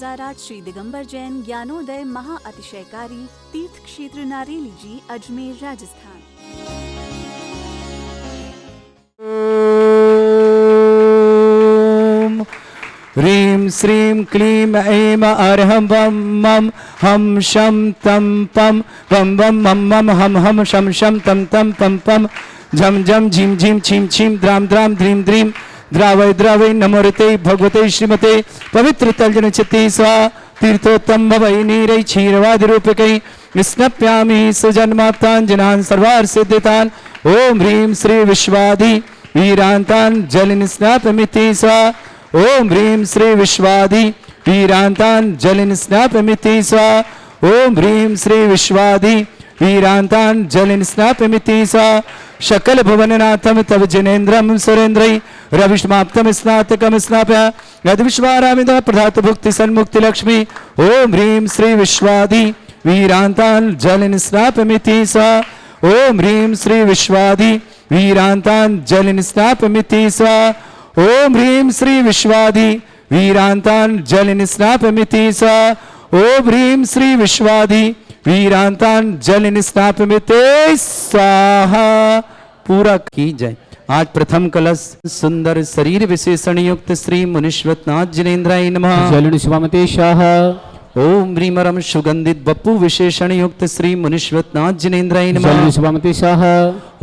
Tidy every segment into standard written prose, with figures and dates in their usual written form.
2008 श्री दिगंबर जैन ज्ञानोदय महा अतिशयकारी तीर्थ क्षेत्र नारेली जी, अजमेर, राजस्थान। ह्रीं श्रीं क्लीं ऐं अर्हं वं मं हम शं तं पं वं वं मं मं हम हम शं शं तं तं पं पं झं झं झीं झीं छीं छीं द्रां द्रां द्रीं द्रीं द्रावय द्रावय नमोरते भगवते श्रीमते पवित्र तलजन चित्ते स्वा तीर्थोत्तम भवै नीरै क्षीरवादि रूपकै स्नप्यामि सुजन्मात्ताञ्जनान् सर्वार्थ सिद्धितान्। ओम ह्रीं श्री विश्वाधि वीरान्तान् जलिन स्नापमिति स्वा। ओम ह्रीं श्री विश्वाधि वीरान्तान् जलिन स्नापमिति स्वा। ओम ह्रीं श्री विश्वाधि वीरान्तान् जलिन स्नापमिति स्वा। शकल भुवननाथम तव जनेन्द्रम सुरेन्द्रै रविष्माप्तम स्नातकम स्नाप्य यद विश्वारामिदा प्रधात भुक्ति सन्मुक्ति लक्ष्मी। ओम ह्रीं श्री विश्वाधि वीरान्तान् जलिन स्नापमिति स्वा। ओम ह्रीं श्री विश्वाधि वीरान्तान् जलिन स्नापमिति स्वा। ओम ह्रीं श्री विश्वाधि वीरान्तान् जलिन स्नापमिति स्वा। ओम ह्रीं श्री विश्वाधि वीरान्तान् जलिन स्नापमिति स्वाहा। पूरा की जाए। आज प्रथम कलश सुंदर शरीर विशेषण युक्त श्री मुनीश्वरनाथ जिनेन्द्राय नमः। जलन शिवामते शाह। ओम ह्रीमरम सुगंधित बप्पू विशेषण युक्त श्री मुनीश्वरनाथ जिनेन्द्राय नमः। जलन शिवामते शाह।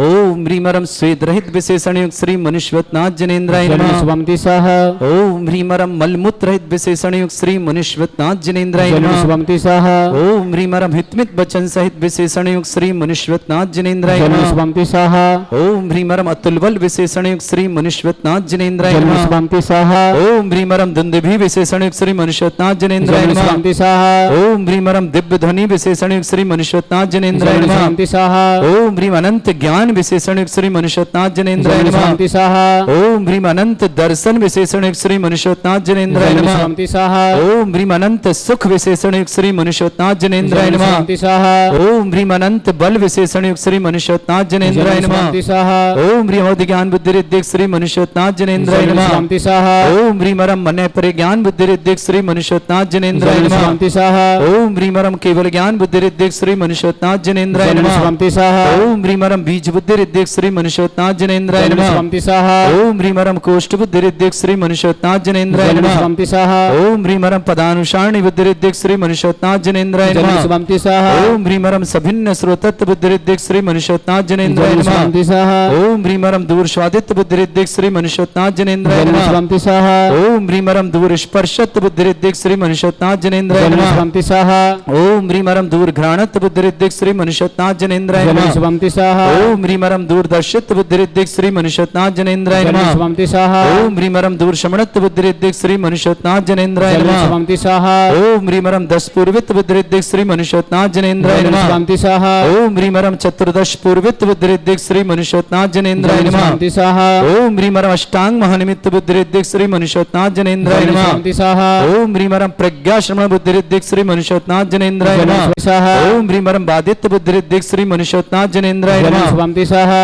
ओम ह्रीमरम स्वेद रहित विशेषण युक्त श्री मुनीश्वरनाथ जिनेन्द्राय जलन नमः। शिवामते शाह। ओम ह्रीमरम मलमूत्र रहित विशेषण युक्त श्री मुनीश्वरनाथ जिनेन्द्राय जलन नमः। शिवामते शाह। ओम ह्रीमरम हितमित वचन सहित विशेषण युक्त श्री मुनीश्वरनाथ जिनेन्द्राय जलन नमः। शिवामते शाह। ओम ह्रीमरम अतुल बल विशेषण युक्त श्री मुनीश्वरनाथ जिनेन्द्राय जलन नमः। शिवामते शाह। ओम ह्रीमरम दुंदुभि विशेषण युक्त श्री मुनीश्वरनाथ जिनेन्द्राय जलन नमः। शिवामते शाह। ओम ह्रीमरम दिव्य ध्वनि विशेषण युक्त श्री मुनीश्वरनाथ जिनेन्द्राय जलन नमः। शिवामते शाह। ओम ह्रीम अनंत ज्ञान विशेषण युक्त श्री मुनीश्वरनाथ जिनेन्द्राय जलन नमः। शिवामते शाह। ओम ह्रीम अनंत दर्शन विशेषण युक्त श्री मुनीश्वरनाथ जिनेन्द्राय जलन नमः। शिवामते शाह। ओम ह्रीम अनंत सुख विशेषण युक्त श्री मुनीश्वरनाथ जिनेन्द्राय जलन नमः। शिवामते शाह। ओम ह्रीम अनंत बल विशेषण युक्त श्री मुनीश्वरनाथ जिनेन्द्राय जलन नमः। शिवामते शाह। ओम ह्रीम अवधि ज्ञान बुद्धि रिद्धिक श्री मुनीश्वरनाथ जिनेन्द्राय जलन नमः। शिवामते शाह। ओम ह्रीमरम मन परिज्ञान बुद्धि रिद्धिक श्री मुनीश्वरनाथ जिनेन्द्राय जलन नमः। शिवामते शाह। ओम ह्रीमरम केवल ज्ञान बुद्धि रिद्धिक श्री मुनीश्वरनाथ जिनेन्द्राय जलन नमः। शिवामते शाह। ओम ह्रीमरम बीज बुद्धि रिद्धिक श्री मुनीश्वरनाथ जिनेन्द्राय जलन नमः। शिवामते शाह। ओम ह्रीमरम कोष्ठ बुद्धि रिद्धिक श्री मुनीश्वरनाथ जिनेन्द्राय जलन नमः। शिवामते शाह। ओम ह्रीमरम पदानुसारणी बुद्धि रिद्धिक श्री मुनीश्वरनाथ जिनेन्द्राय जलन नमः। शिवामते शाह। ओम ह्रीमरम सभिन्न श्रोतत्व बुद्धि रिद्धिक श्री मुनीश्वरनाथ जिनेन्द्राय जलन नमः। शिवामते शाह। ओम ह्रीमरम दूर स्वादित्व बुद्धि रिद्धिक श्री मुनीश्वरनाथ जिनेन्द्राय जलन नमः। शिवामते शाह। ओम ह्रीमरम दूर स्पर्शत्व बुद्धि रिद्धिक श्री मुनीश्वरनाथ जिनेन्द्राय जलन नमः। शिवामते शाह। ओम ह्रीमरम दूर घ्राणत्व बुद्धि रिद्धिक श्री मुनीश्वरनाथ जिनेन्द्राय जलन नमः। शिवामते शाह। ओम ह्रीमरम दूर दर्शित्व बुद्धि रिद्धिक श्री मुनीश्वरनाथ जिनेन्द्राय जलन नमः। शिवामते शाह। ओम ह्रीमरम दूर शमणत्व बुद्धि रिद्धिक श्री मुनीश्वरनाथ जिनेन्द्राय जलन नमः। शिवामते शाह। ओम ह्रीमरम दश पूर्वित्व बुद्धि रिद्धिक श्री मुनीश्वरनाथ जिनेन्द्राय जलन नमः। शिवामते शाह। ओम ह्रीमरम चतुर्दश पूर्वित्व बुद्धि रिद्धिक श्री मुनीश्वरनाथ जिनेन्द्राय जलन नमः। शिवामते शाह। ओम ह्रीमरम अष्टांग महानिमित्त बुद्धि रिद्धिक श्री मुनीश्वरनाथ जिनेन्द्राय जलन नमः। शिवामते शाह। ओम ह्रीमरम प्रज्ञा श्रवण बुद्धि रिद्धिक श्री मुनीश्वरनाथ जिनेन्द्राय जलन नमः। शिवामते शाह। ओम ह्रीमरम बादित्य बुद्धि रिद्धिक श्री मुनीश्वरनाथ जिनेन्द्राय जलन नमः। शिवामते शाह।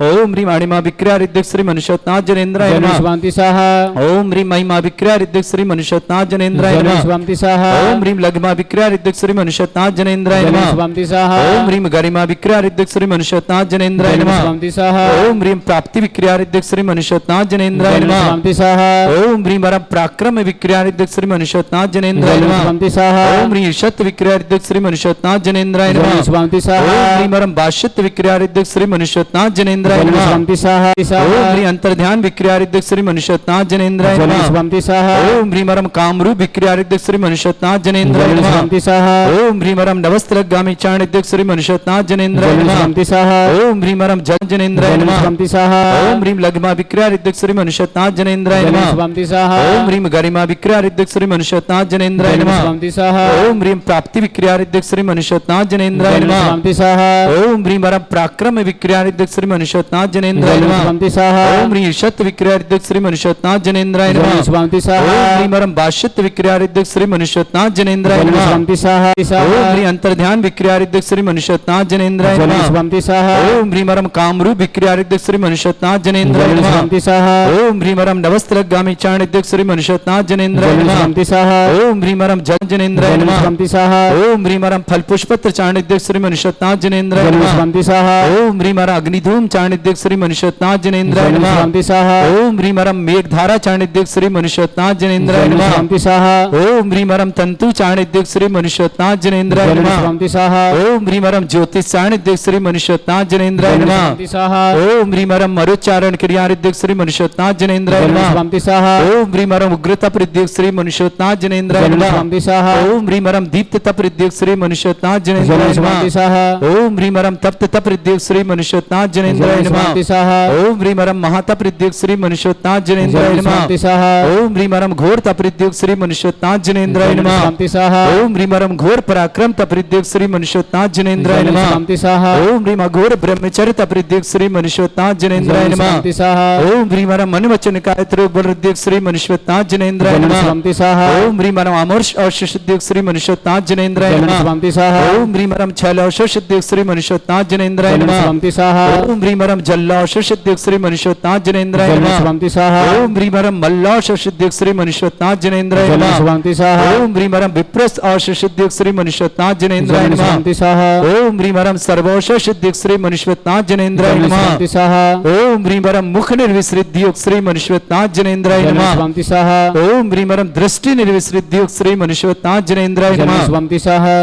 ओम ह्रीम अणिमा विक्रिया रिद्धिक श्री मुनीश्वरनाथ जिनेन्द्राय जलन नमः। शिवामते शाह। ओम ह्रीम महिमा विक्रिया रिद्धिक श्री मुनीश्वरनाथ जिनेन्द्राय जलन नमः। शिवामते शाह। ओम ह्रीम लघिमा विक्रिया रिद्धिक श्री मुनीश्वरनाथ जिनेन्द्राय जलन नमः। शिवामते शाह। ओम ह्रीम गरिमा विक्रिया रिद्धिक श्री मुनीश्वरनाथ जिनेन्द्राय जलन नमः। शिवामते शाह। ओम ह्रीम प्राप्ति विक्रिया रिद्धिक श्री मुनीश्वरनाथ जिनेन्द्राय जलन नमः। शिवामते शाह। ओम ह्रीम वरम पराक्रम विक्रिया रिद्धिक श्री मुनीश्वरनाथ जिनेन्द्राय जलन नमः। शिवामते शाह। ओम ह्रीम शत विक्रिया रिद्धिक श्री मुनीश्वरनाथ जिनेन्द्राय जलन नमः। शिवामते शाह। ओम ह्रीम वरम बाष्यत विक्रिया रिद्धिक श्री मुनीश्वरनाथ जिनेन्द्राय जलन नमः। शिवामते शाह। ओम ह्रीम अंतर्ध्यान विक्रिया रिद्धिक श्री मुनीश्वरनाथ जिनेन्द्राय जलन नमः। शिवामते शाह। ओम ह्रीम वरम कामरूप विक्रिया रिद्धिक श्री मुनीश्वरनाथ जिनेन्द्राय जलन नमः। शिवामते शाह। ओम ह्रीम वरम नवस्त्रगामी चाण रिद्धिक श्री मुनीश्वरनाथ जिनेन्द्राय जलन नमः। शिवामते शाह। ओम ह्रीम वरम जन जिनेन्द्राय जलन नमः। शिवामते शाह। ओम ह्रीम लघिमा विक्रिया रिद्धिक श्री मुनीश्वरनाथ जिनेन्द्राय जलन नमः। शिवामते शाह। ओम ह्रीम गरिमा विक्रिया रिद्धिक श्री मुनीश्वरनाथ जिनेन्द्राय जलन नमः। शिवामते शाह। ओम ह्रीम प्राप्ति विक्रिया रिद्धिक श्री मुनीश्वरनाथ जिनेन्द्राय जलन नमः। शिवामते शाह। ओम ह्रीम वरम पराक्रम विक्रिया रिद्धिक श्री मुनीश्वरनाथ मनुष्योत्नाथ जनेन्द्राय जय नमः स्वामी स्वाहा ओम ह्रीं शत विक्रियादिक श्री मनुष्योत्नाथ जनेन्द्राय जय नमः स्वामी स्वाहा ओम ह्रीं मरम भाष्यत विक्रियादिक श्री मनुष्योत्नाथ जनेन्द्राय जय नमः स्वामी स्वाहा ओम ह्रीं अंतर्ध्यान विक्रियादिक श्री मनुष्योत्नाथ जनेन्द्राय जय नमः स्वामी स्वाहा ओम ह्रीं मरम कामरूप विक्रियादिक श्री मनुष्योत्नाथ जनेन्द्राय जय नमः स्वामी स्वाहा ओम ह्रीं मरम नवस्त्रगामी चाणिद्यक श्री मनुष्योत्नाथ जनेन्द्राय जय नमः स्वामी स्वाहा ओम ह्रीं मरम जन जनेन्द्राय जय नमः स्वामी स्वाहा ओम ह्रीं मरम फल पुष्पत्र चाणिद्यक श्री मनुष्योत्नाथ जनेन्द्राय जय नमः स्वामी स्वाहा ओम ह्रीं मरम अग्निधूम चाणिद्यक श्री मनुष्योत्नाथ जनेन्द्राय जय नमः स्वामी स्वाहा ओम ह्रीं मरम मेघधारा चाणिद्यक श्री मनुष्योत्नाथ जनेन्द्राय जय नमः स्वामी स्वाहा ओम ह्रीं मरम तंतु चाणिद्यक श्री मनुष्योत्नाथ जनेन्द्राय जय नमः स्वामी स्वाहा ओम ह्रीं मरम ज्योतिष चाणिद्यक श्री मनुष्योत्नाथ जनेन्द्राय जय नमः स्वामी स्वाहा ओम ह्रीं मरम मरुच्चारण क्रियारिद्यक श्री मनुष्योत्नाथ जनेन्द्राय जय नमः स्वामी स्वाहा ओम ह्रीं मरम उग्रता प्रद्युक श्री मनुष्योत्नाथ जनेन्द्राय जय नमः स्वामी स्वाहा ओम ह्रीं मरम दीप्तता प्रद्युक श्री मनुष्योत्नाथ जय जनेन्द्राय स्वामी नमः स्वाहा ओम ह्रीं मरम तप्तता प्रद्युक श्री मनुष्योत्नाथ जनेन्द्राय जय नमः स्वामी स्वाहा ओम ह्रीं मरम महाता प्रद्युक श्री मनुष्योत्नाथ जनेन्द्राय जय नमः स्वामी स्वाहा ओम ह्रीं मरम घोर तप्रद्युक श्री मनुष्योत्नाथ जनेन्द्राय जय नमः स्वामी स्वाहा ओम ह्रीं मरम घोर पराक्रम तप्रद्युक श्री मनुष्योत्नाथ जनेन्द्राय जय नमः स्वामी स्वाहा ओम ह्रीं घोर ब्रह्मचर्य तप्रद्युक श्री मनुष्योत्नाथ जनेन्द्राय जय नमः स्वामी स्वाहा ओम ह्रीं मरम मनवचन कायत्र बलद्युक श्री मनुष्योत्नाथ जनेन्द्राय जय नमः स्वामी स्वाहा ओम ह्रीं मरम अमर्ष औषधद्युक श्री मनुष्योत्नाथ जनेन्द्राय जय नमः स्वामी स्वाहा ओम ह्रीं मरम छल औषधद्युक श्री मनुष्योत्नाथ जनेन्द्राय जय नमः स्वामी स्वाहा ओम ह्रीं मरम जल औषधद्युक श्री मनुष्योत्नाथ जनेन्द्राय जय नमः स्वामी स्वाहा ओम ह्रीं मरम मल्ल औषधद्युक श्री मनुष्योत्नाथ जनेन्द्राय जय नमः स्वामी स्वाहा ओम ह्रीं मरम विप्रस औषधद्युक श्री मनुष्योत्नाथ जनेन्द्राय जय नमः स्वामी स्वाहा ओम ह्रीं मरम सर्वौषधद्युक श्री मनुष्योत्नाथ जनेन्द्राय जय नमः स्वामी स्वाहा ओम ह्रीं मरम मुख निर्विसृद्युक श्री मनुष्योत्नाथ जनेन्द्राय जय नमः स्वामी स्वाहा ओम ह्रीं मरम दृष्टि निर्विसृद्युक श्री मनुष्योत्नाथ जनेन्द्राय जय नमः स्वामी स्वाहा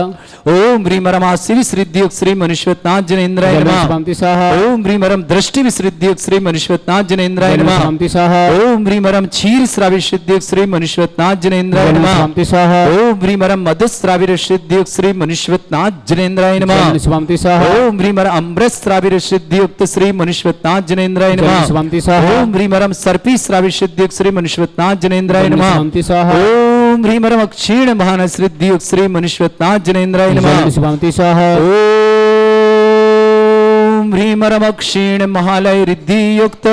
ओम ह्रीं मरम आशीर्विसृद्युक श्री मनुष्योत्नाथ जनेन्द्राय जय नमः स्वामी स्वाहा ओम ह्रीं मरम दृष्टि विसृद्युक श्री मनुष्योत्नाथ जनेन्द्राय जय नमः स्वामी स्वाहा ओम ह्रीं मरम क्षीर श्राविशुद्युक श्री मनुष्योत्नाथ जनेन्द्राय जय नमः स्वामी स्वाहा ओम ह्रीं मरम मधुस्राविरशुद्युक श्री मनुष्योत्नाथ जनेन्द्राय नमः जय स्वामी स्वाहा ओम ह्रीं मरम अमृतस्राविरशुद्युक्त श्री मनुष्योत्नाथ जनेन्द्राय जय नमः स्वामी स्वाहा ओम ह्रीं मरम सर्पी श्राविशुद्युक श्री मनुष्योत्नाथ जनेन्द्राय जय नमः स्वामी स्वाहा ओम ह्रीं मरम क्षीण महानश्रुद्युक श्री मनुष्योत्नाथ जनेन्द्राय नमः जय स्वामी स्वाहा ओम ह्रीं मरम क्षीण महालय रिद्धियुक्त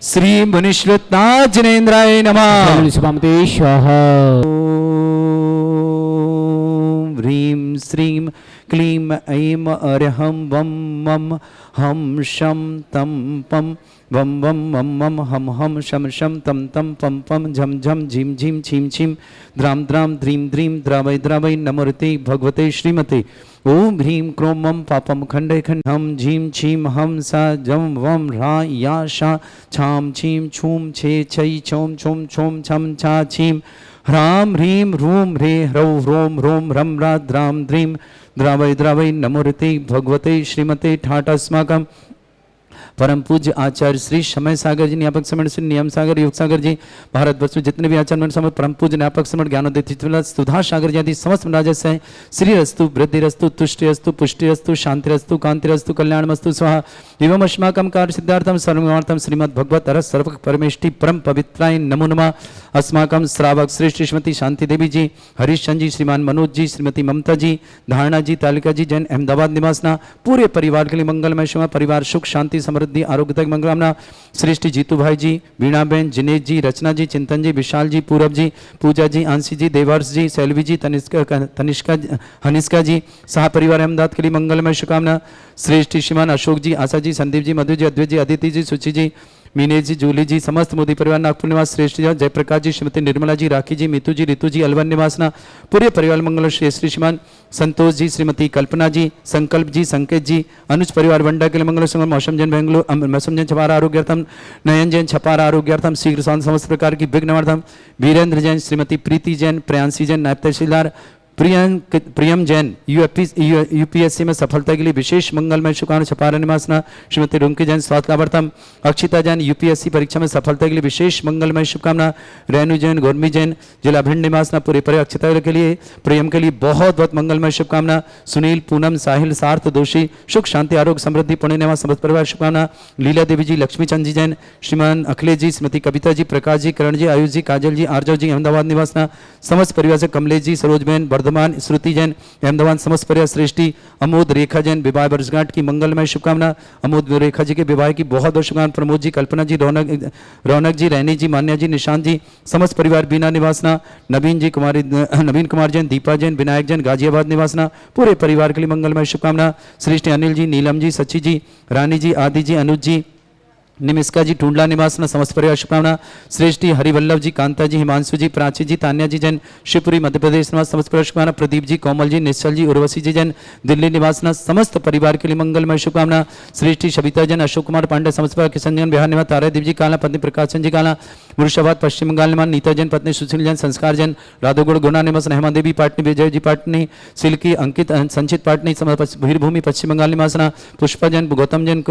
श्री मनुष्योत्नाथ जनेन्द्राय नमः जय स्वामी स्वाहा ओम ह्रीं श्रीं क्लीं ऐं अरहं वं मं हम शं तं पं वं वं मं मं हम हम शं शं तं तं पं पं झं झं झीं झीं छीं छीं द्रां द्रां द्रीं द्रीं द्रावै द्रावै नमोते भगवते श्रीमते ओम ह्रीं क्रों मं पापं खण्डे खण्ड हम झीं छीं हम सा जं वं ह्रा या शा छां छीं छूं छे छै छौं छौं छौं छं छा छीं ह्रां ह्रीं रूं ह्रे ह्रौं ह्रों ह्रों ह्रं ह्रा द्रां द्रीं द्रावै द्रावै नमोते भगवते श्रीमते ठाट अस्माकं परम पूज्य आचार्य श्री समय सागर जी, न्यापक समण श्री नियम सागर, योग सागर जी, भारतवर्ष में जितने भी आचार्य समय परम पूज्य न्यापक समण ज्ञानोदय सुधा सागर जी आदि समस्त राजा से श्री रस्तु वृद्धि रस्तु तुष्टि रस्तु पुष्टि रस्तु शांति रस्तु कांति रस्तु कल्याणमस्तु स्वाहा एवं अस्माकं कार्य सिद्धार्थम सर्वमार्थम श्रीमद् भगवत अरस सर्व परमेष्टि परम पवित्राय नमो नमः। अस्माकं श्रावक श्रेष्ठ श्रीमती शांति देवी जी, हरीशचंद जी, श्रीमान मनोज जी, श्रीमती ममता जी, धारणा जी, तालिका जी जैन अहमदाबाद निवासना पूरे परिवार के लिए मंगलमय शुभ परिवार सुख शांति समृद्धि आरोग्य तक मंगलकामना। श्रेष्ठ जीतू भाई जी, वीणा बहन, जिनेश जी, रचना जी, चिंतन जी, विशाल जी, पूरब जी, पूजा जी, आंसी जी, देवर्ष जी, सैलवी जी, तनिष्का हनिष्का जी सह परिवार अहमदाबाद के लिए मंगलमय शुभकामना। श्रेष्ठ श्रीमान अशोक जी, आशा जी, संदीप जी, मधु जी, अद्वैत जी, अदिति जी, सुचि जी, मीनेश जी, जूली जी, समस्त मोदी परिवार नागपुर निवास श्रेष्ठ जी, जयप्रकाश जी, श्रीमती निर्मला जी, राखी जी, मितू जी, ऋतु जी, अलवन निवासना पूरे परिवार मंगल। श्री श्रीमान संतोष जी, श्रीमती कल्पना जी, संकल्प जी, संकेत जी, अनुज परिवार वंडा के लिए मंगल। संगम मौसम जैन बेंगलुरु, मौसम जैन छपारा आरोग्यार्थम, नयन जैन छपारा आरोग्यार्थम, शीघ्र समस्त प्रकार की विघ्नवार्थम, वीरेंद्र जैन, श्रीमती प्रीति जैन, प्रियांशी जैन, नायब तहसीलदार प्रियम जैन, यूपीएससी में सफलता के लिए विशेष मंगलमय शुभकामना। छपारा निवासना श्रीमती रुंकी जैन, स्वास्थ्य लाभार्थम, अक्षिता जैन, यूपीएससी परीक्षा में सफलता के लिए विशेष मंगलमय शुभकामना। रेणु जैन, गौरमी जैन, जिला भिंड निवासना पूरे परिवार अक्षिता के लिए, प्रियम के लिए बहुत बहुत मंगलमय शुभकामना। सुनील, पूनम, साहिल, सार्थ, दोषी सुख शांति आरोग्य समृद्धि पुण्य निवास समस्त परिवार शुभकामना। लीला देवी जी, लक्ष्मी चंद जी जैन, श्रीमान अखिलेश जी, श्रीमती कविता जी, प्रकाश जी, करण जी, आयुष जी, काजल जी, आर्जव जी, अहमदाबाद निवासना समस्त परिवार से कमलेश जी, सरोज बहन, वर्धमान श्रुति जैन अहमदाबाद समस्त परिवार श्रेष्ठी अमोद रेखा जैन विवाह वर्षगांठ की मंगलमय शुभकामना। अमोद रेखा जी के विवाह की बहुत बहुत शुभकामना। प्रमोद जी, कल्पना जी, रौनक जी, रैनी जी, मान्या जी, निशांत जी, समस्त परिवार बीना निवासना। नवीन जी, नवीन कुमार जैन, दीपा जैन, विनायक जैन गाजियाबाद निवासना, पूरे परिवार के लिए मंगलमय शुभकामना। श्रेष्ठ अनिल जी, नीलम जी, सची जी, रानी जी, आदि जी, अनुज जी, निमिष्का जी, टूंडला निवासना, समस्त परिवार शुभकामना। श्रेष्ठी हरिवल्लभ जी, कांता जी, हिमांशु जी, प्राची जी, तान्या जी जैन शिवपुरी मध्य प्रदेश निवास, समस्त परिवार शुभकामना। प्रदीप जी, कोमल जी, निश्चल जी, उर्वशी जी जैन दिल्ली निवासना, समस्त परिवार के लिए मंगलमय शुभकामना। श्रेष्ठी शबिता जैन, अशोक कुमार पांडे, समस्त परिवार, किशन जैन बिहार निवास, तारादेव जी काला, पत्नी प्रकाशन जी काला, मुर्शिदाबाद पश्चिम बंगाल निवास, नीता जैन पत्नी सुशील जैन, संस्कार जैन राधोगुड़ गुना निवास, हेमा देवी पाटनी, विजय जी पाटनी, सिल्की अंकित संचित पाटनी, भीरभूमि पश्चिम बंगाल निवासना। पुष्पा जैन, गौतम जैन,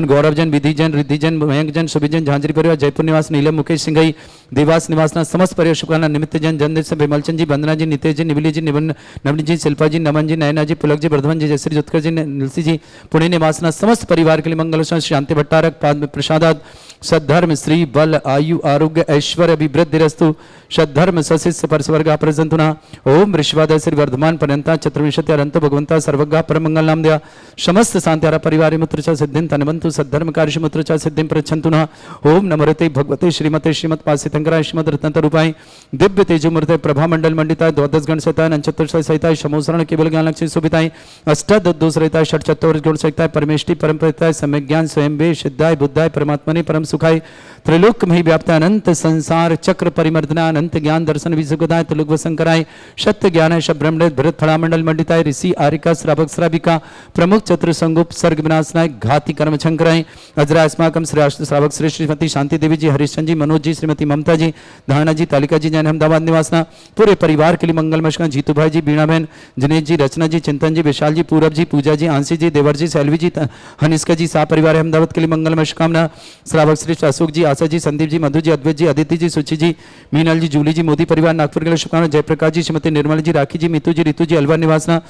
गौरव जैन, विधि जैन, रिद्धि जैन, मयंक जैन, सुबी जैन, झांझरी परिवार जयपुर निवास, नीलम मुकेश सिंघई देवास निवासना, समस्त परिवार शुभकामना। निमित्त जैन, जनदेव से विमलचंद जी, वंदना जी, नितेश जी, निविली जी, नवनी जी, शिल्पा जी, नमन जी, नयना जी, पुलक जी, वर्धमान जी, जयश्री जुत्कर जी, निलसी जी, पुणे निवासना, समस्त परिवार के लिए मंगल। शांति भट्टारक पाद प्रसादात सद्धर्म श्री बल आयु आरोग्य ऐश्वर्य अभिवृद्धि रस्तु सद्धर्म सशिष्य परस्वर्ग प्रजंतुना। ओम ऋषवाद श्री वर्धमान पर्यंता चतुर्विंशति अनंत भगवंता सर्वज्ञ परमंगल नाम दिया समस्त शांत्यारा परिवार मुत्र च सिद्धिं तनवंतु सद्धर्म कार्य मुत्र च सिद्धिं प्रच्छन्तुना। ओम नमरते भगवते श्रीमते श्रीमत् पासितंकराय श्रीमद रत्नत रूपाय दिव्य तेजोमूर्ते प्रभा मंडल मंडिताय द्वादश गण सहिताय नक्षत्र सहिताय समोसरण केवल ज्ञान लक्ष्मी सुभिताय अष्टादश रहिताय षट चतुर्थ गुण सहिताय परमेष्टि परम प्रहिताय सम्यक ज्ञान स्वयं वे सिद्धाय बुद्धाय परमात्मने परम सुखाय त्रिलोक में व्याप्त अनंत संसार चक्र परिमर्दना अनंत ज्ञान दर्शन विसुखदाय त्रिलोक वसंकराय सत्य ज्ञान ब्रह्मणे भरत फलामंडल मंडिताय ऋषि आरिका श्रावक श्राविका प्रमुख चतुर संगुप सर्ग विनाशनाय घाति कर्म शंकराय अजरा अस्माकम श्रावक श्री श्रीमती शांति देवी जी हरिश्चंद जी मनोज जी श्रीमती ममता जी धारणा जी तालिका जी जैन अहमदाबाद निवासना पूरे परिवार के लिए मंगलमय जीतू भाई जी बीणा बहन जनेश जी रचना जी चिंतन जी विशाल जी पूरब जी पूजा जी आंसी जी देवर जी सैलवी जी हनिष्का जी सा परिवार अहमदाबाद के लिए मंगलमय शुभकामना। श्रावक श्री अशोक जी आशा जी संदीप जी मधु जी अद्वैत जी अदिति जी सुचि जी मीनल जी जूली जी मोदी परिवार नागपुर के लिए शुभकामना। जयप्रकाश जी श्रीमती निर्मल जी राखी जी मितू जी रितु जी अलवर निवासना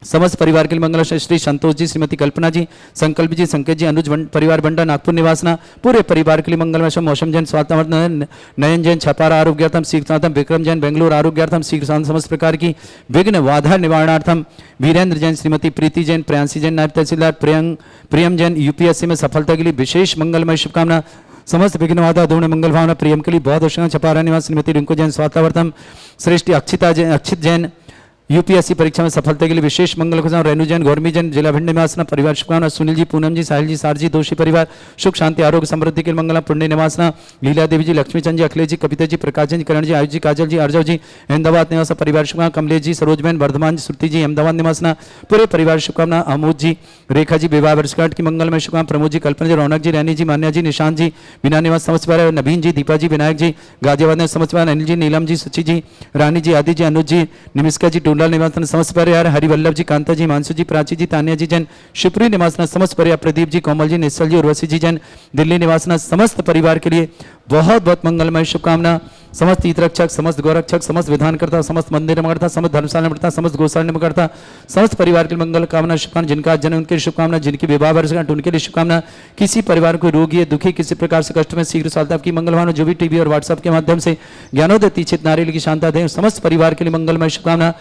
समस्त परिवार के लिए मंगल। श्री संतोष जी श्रीमती कल्पना जी संकल्प जी संकेत जी अनुज परिवार बंडा नागपुर निवासना पूरे परिवार के लिए मंगलमय। मौसम जैन स्वास्थ्य नयन जैन छपारा आरोग्यार्थम शीघ्रतार्थम विक्रम जैन बेंगलुरु आरोग्यार्थम शीघ्र समस्त प्रकार की विघ्न बाधा निवारणार्थम वीरेंद्र जैन श्रीमती प्रीति जैन प्रियांशी जैन नायब तहसीलदार प्रियम जैन यूपीएससी में सफलता के लिए विशेष मंगलमय शुभकामना। समस्त विघ्न बाधा दूर्ण मंगल भावना प्रियम के लिए बहुत अच्छा छपारा निवास श्रीमती रिंकू जैन स्वास्थ्यवर्तम श्रेष्ठ अक्षित जैन यूपीएससी परीक्षा में सफलता के लिए विशेष मंगल को रेणु जैन गौरमी जैन जिला भिंड निवासना परिवार शुभकामना। सुनील जी पूनम जी साहिल जी सारजी दोषी परिवार सुख शांति आरोग्य समृद्धि के मंगला पुण्य निवासना। लीला देवी जी लक्ष्मीचंद जी अखिलेश जी कविता जी प्रकाश जी करण जी आयुष जी काजल जी अर्जव जी अहमदाबाद निवास परिवार शुभकामना। कमलेश जी सरोजबेन वर्धमान जी श्रुति जी अहमदाबाद निवासना पूरे परिवार शुभकामना। अमोद जी रेखा जी विवाह वर्षगांठ की मंगलमय शुभकामना। प्रमोद जी कल्पना जी रौनक जी रैनी जी मान्या जी निशांत जी बिना निवास समस्त परिवार नवीन जी दीपा जी विनायक जी गाजियाबाद ने समस्त परिवार अनिल जी नीलम जी सुचि जी रानी जी आदि जी अनुज जी निमिष्का जी टूंडला निवासन समस्त परिवार हरिवल्लभ जी कांता जी मानसू जी प्राची जी तान्या जी जैन शिवपुरी निवासना समस्त परिवार प्रदीप जी कोमल जी निश्चल जी उर्वशी जी जैन दिल्ली निवासना समस्त परिवार के लिए बहुत बहुत मंगलमय शुभकामना। समस्त तीर्थरक्षक समस्त गौरक्षक समस्त विधानकर्ता समस्त मंदिर नमकर्ता समस्त धर्मशाला नमकर्ता समस्त गौशाला नमकर्ता समस्त परिवार के मंगल कामना शुभकामना। जिनका जन्म उनके शुभकामना जिनकी विवाह वर्षगांठ उनके लिए शुभकामना। किसी परिवार को रोगी है दुखी किसी प्रकार से कष्ट में शीघ्र सफलता की मंगल भावना जो भी टीवी और व्हाट्सएप के माध्यम से ज्ञानोदय तीक्षित नारियल की शांता दें समस्त परिवार के लिए मंगलमय शुभकामना।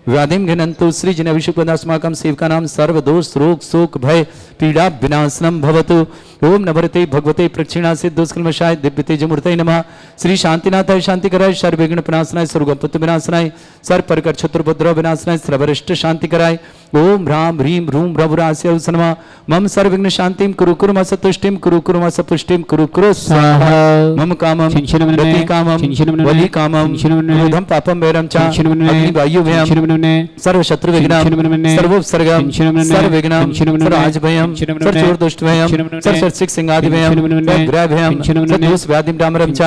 व्याधिम घिनंतु श्री जन अभिषेकस्माकं सेवका नाम सर्व दोष रोग शोक भय पीड़ा विनाशनम भवतु। ओम नभरते भगवते प्रक्षिणा से दुष्कर्मशाय दिव्य तेजमूर्तये नमः। श्री शांतिनाथाय शांतिकराय सर्वविघ्न विनाशनाय सर्वगंपत्ति विनाशनाय सर्व प्रकार शत्रुपद्रव विनाशनाय सर्वरिष्ट शांतिकराय ओम ह्रां ह्रीं ह्रूं भ्रभुरास्य नमः। मम सर्वविघ्न शांतिं कुरु कुरु मा सतुष्टिं कुरु कुरु मा सपुष्टिं कुरु कुरु स्वाहा। मम कामं रति कामं वली कामं क्रोधं पापं वैरं च अग्नि वायु भयं सर्व शत्रु विघ्नं सर्वोपसर्गं सर्वविघ्नं सर्वराज भयं सर्वचोर दुष्ट भयं सर्वशिक सिंहादि भयं ग्रह भयं सर्वदोष व्याधिं डामरं च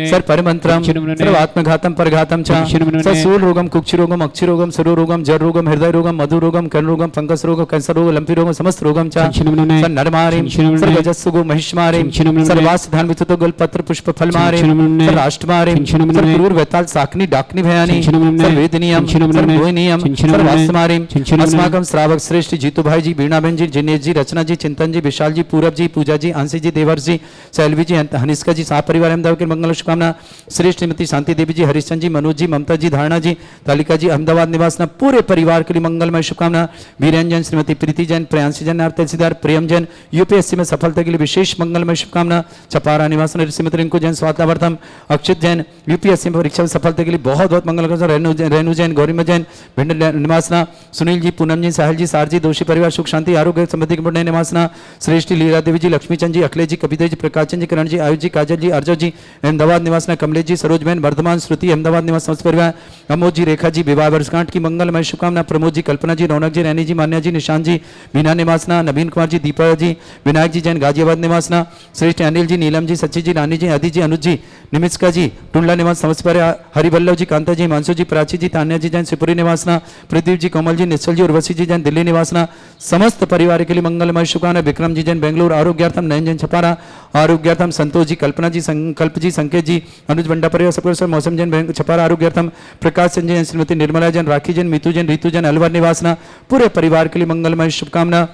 सर्व परमंत्रं सर्वात्मघातं परघातं च सर्वशूल रोगं कुक्षि रोगं अक्षि रोगं सरो रोगं जर रोगं हृदय रोगं मधु रोगं कर्णरोगम फंगस रोग कैंसर रोग लंपी रोग समस्त रोगम च छिन्नमने सर नरमारिम छिन्नमने सर गजस्सुगो महिष्मारिम छिन्नमने सर वास धान वितुतो गल पत्र पुष्प फल मारिम छिन्नमने सर राष्ट्रमारिम छिन्नमने सर क्रूर वेताल साकनी डाकनी भयानी छिन्नमने सर वेदनियम सर छिन्नमने गोयनियम सर छिन्नमने वासमारिम छिन्नमने अस्माकम श्रावक श्रेष्ठ जीतू भाई जी बीणाबेन जी जिनेश जी रचना जी चिंतन जी विशाल जी पूरब जी पूजा जी आंसी जी देवर जी सैलवी जी हनिष्का जी साह परिवार अहमदाबाद के मंगल शुभकामना श्रेष्ठ श्रीमती शांति देवी जी हरिश्चंद जी मनोज जी ममता जी धारणा जी तालिका जी अहमदाबाद निवासना पूरे परिवार के लिए मंगलमय शुभकामना वीरेन जैन श्रीमती प्रीति जैन प्रियांशी जैन तहसीलदार प्रेम जैन यूपीएससी में सफलता के लिए विशेष मंगलमय शुभकामना चपारा निवासन श्रीमती रिंकू जैन स्वागतार्थम अक्षित जैन यूपीएससी में परीक्षा में सफलता के लिए बहुत बहुत मंगल रेणु जैन गौरीमा जैन भिंड निवासना सुनील जी पूनम जी साहिल जी सार जी दोषी परिवार सुख शांति आरोग्य समृद्धि के निवासना श्रेष्ठ लीला देवी जी लक्ष्मी चंद जी अखिलेश जी कविता जी प्रकाश चंद जी करण जी आयुष जी काजल जी अर्जो जी अहमदाबाद निवासना कमलेश जी सरोज बहन वर्धमान श्रुति अहमदाबाद निवास समस्त परिवार अमोद जी रेखा जी विवाह वर्षगांठ की मंगलमय शुभकामना प्रमोद जी कल्पना जी रौनक जी रैनी जी मान्या जी निशांत जी मीना निवासना नवीन कुमार जी दीपा जी विनायक जी जैन गाजियाबाद निवासना श्रेष्ठ अनिल जी नीलम जी सच्ची जी रानी जी आदि जी अनुज जी निमित्सका जी टुंडला निवास समस्त परिवार हरिवल्लभ जी कांता जी हिमांशु जी प्राची जी तान्या जी जैन शिवपुरी निवासना प्रदीप जी कोमल जी निश्चल जी उर्वशी जी जैन दिल्ली निवासना समस्त परिवार के लिए मंगलमय शुभकामना विक्रम जी जैन बेंगलुरु आरोग्यार्थम नयन जैन छपारा आरोग्यार्थम संतोष जी कल्पना जी संकल्प जी संकेत जी अनुज बंडा परिवार सब मौसम जैन छपारा आरोग्यार्थम प्रकाश चंद जैन श्रीमती निर्मला जैन राखी जैन मीतू जैन रीतु जैन अलवर निवासना पूरे परिवार के लिए मंगलमय शुभकामना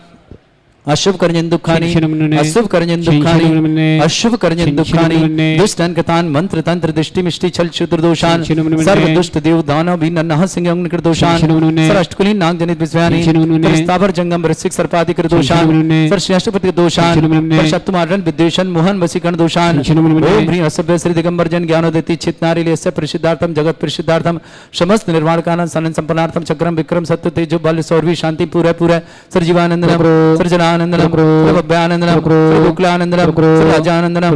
अशुभ करजन दुखानी अशुभ करजन दुखानी अशुभ करजन दुखानी दुष्ट अनकतान मंत्र तंत्र दृष्टि मिष्टि छल क्षुद्र दोषान सर्व दुष्ट देव दानव भी नन्ह सिंह अंग निकृत दोषान सर अष्टकुली नाग जनित विस्व्यानी सर स्थावर जंगम वृश्चिक सर्पादि कृत दोषान सर श्रेष्ठपति दोषान सर शक्तुमारन विद्वेषण मोहन वसीकरण दोषान ओम ह्रीं असभ्य श्री दिगंबर जन ज्ञानोदयति चित्नारि लेस्य प्रसिद्धार्थम जगत प्रसिद्धार्थम समस्त निर्वाण कानन सनन संपन्नार्थम चक्रम विक्रम सत्य तेजो बल सौरवी शांति पूरा पूरा सर जीवानंदनम सर जना आनंदनम भव्यानंदनम गोकुलानंदनम राजानंदनम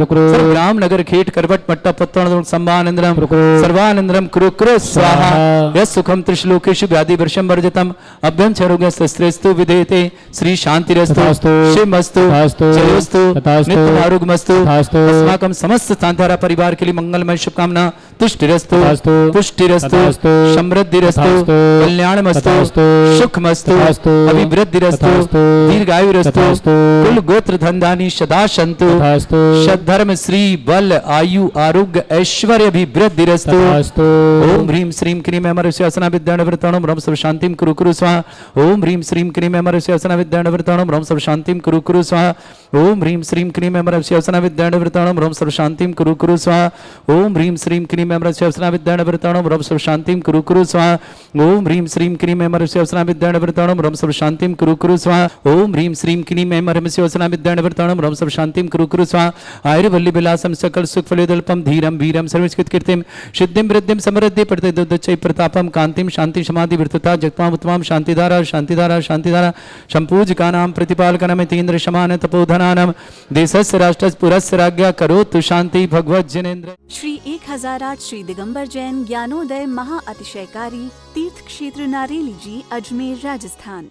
रामनगर खेट करवट मट्टा पत्तन संभानंदनम सर्वानंदनम कुरु कुरु स्वाहा यस सुखम त्रिश्लोकेषु व्याधि वर्षम वर्जतम अभ्यं चरोग्य शस्त्रेस्तु विधेयते श्री शांतिरस्तु शिवमस्तु जयोस्तु नित्यम आरोग्यमस्तु अस्माकं समस्त तांतारा परिवार के लिए मंगलमय शुभकामना तुष्टिरस्तु पुष्टिरस्तु समृद्धिरस्तु कल्याणमस्तु सुखमस्तु अभिवृद्धिरस्तु दीर्घायुरस्तु कुल गोत्र धंधानी सदा संतु सद्धर्म श्री बल आयु आरोग्य ऐश्वर्य अभिवृद्धिरस्तु ओम ह्रीं श्रीं क्रीं अमरस्यासना विद्याणवृताणं रम सर्व शांतिं कुरु कुरु स्वाहा ओम ह्रीं श्रीं क्रीं अमरस्यासना विद्याणवृताणं रम सर्व शांतिं कुरु कुरु स्वाहा ओम ह्रीं श्रीं क्रीं अमरस्यासना विद्याणवृताणं रम सर्व शांतिं कुरु कुरु स्वाहा ओम ह्रीं श्रीं क्रीं अमरस्यासना विद्याणवृताणं रम सर्व शांतिं कुरु कुरु स्वाहा ओम ह्रीं श्रीं क्रीं अमरस्यासना विद्याणवृताणं रम सर्व शांतिं कुरु कुरु स्वाहा ओम ह्रीं श्रीं क्रीं मरमस्योसना विद्याणवृताणं रम सर्व शांतिं कुरु कुरु स्वाहा आयुर्वल्ली विलासम सकल सुख फलोदल्पम धीरम वीरम सर्वस्कृत कीर्तिम सिद्धिं वृद्धिं समृद्धि प्रतिदुच्चै प्रतापम कांतिं शांति समाधि वृत्तता जगताम उत्तमं शांतिधारा शांतिधारा शांतिधारा संपूजकानां प्रतिपालकनम तीन्द्र समान तपोधनानां देशस्य राष्ट्रस्य पुरस्य राज्ञा करोतु शांति भगवत जनेन्द्र। श्री 1008 श्री दिगंबर जैन ज्ञानोदय महाअतिशयकारी तीर्थ क्षेत्र नारेली जी अजमेर राजस्थान।